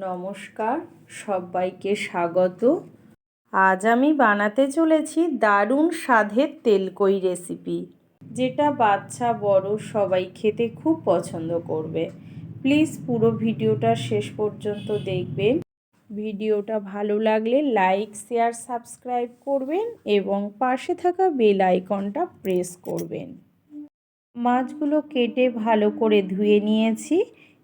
নমস্কার, সবাইকে স্বাগত। আজ আমি বানাতে চলেছি দারুণ স্বাদের তেলকই রেসিপি, যেটা বাচ্চা বড় সবাই খেতে খুব পছন্দ করবে। প্লিজ পুরো ভিডিওটা শেষ পর্যন্ত দেখবেন। ভিডিওটা ভালো লাগলে লাইক, শেয়ার, সাবস্ক্রাইব করবেন এবং পাশে থাকা বেল আইকনটা প্রেস করবেন। মাছগুলো কেটে ভালো করে ধুয়ে নিয়েছি।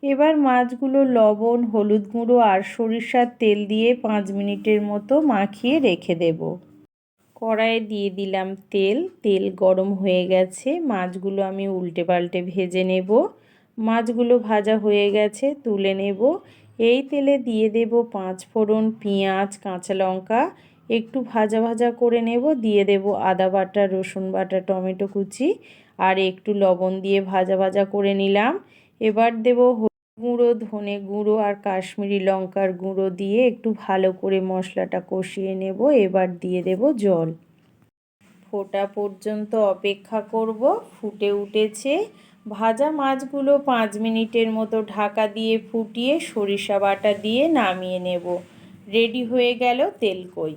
এবার মাছগুলো লবণ, হলুদ গুঁড়ো আর সরিষার তেল দিয়ে 5 মিনিটের মতো মাখিয়ে রেখে দেব। কড়াইয়ে দিয়ে দিলাম তেল গরম হয়ে গেছে। মাছগুলো আমি উল্টে পাল্টে ভেজে নেব। মাছগুলো ভাজা হয়ে গেছে, তুলে নেব। এই তেলে দিয়ে দেব 5 ফোড়ন, পেঁয়াজ, কাঁচা লঙ্কা একটু ভাজা ভাজা করে নেব। দিয়ে দেব আদা বাটা, রসুন বাটা, টমেটো কুচি আর একটু লবণ দিয়ে ভাজা ভাজা করে নিলাম। এবার দেব গুঁড়ো, ধনে গুঁড়ো আর কাশ্মীরি লঙ্কার গুঁড়ো দিয়ে একটু ভালো করে মশলাটা কষিয়ে নেব। এবার দিয়ে দেব জল। ফোটা পর্যন্ত অপেক্ষা করব। ফুটে উঠেছে। ভাজা মাছগুলো 5 মিনিটের মতো ঢাকা দিয়ে ফুটিয়ে সরিষা বাটা দিয়ে নামিয়ে নেব। রেডি হয়ে গেল তেলকই।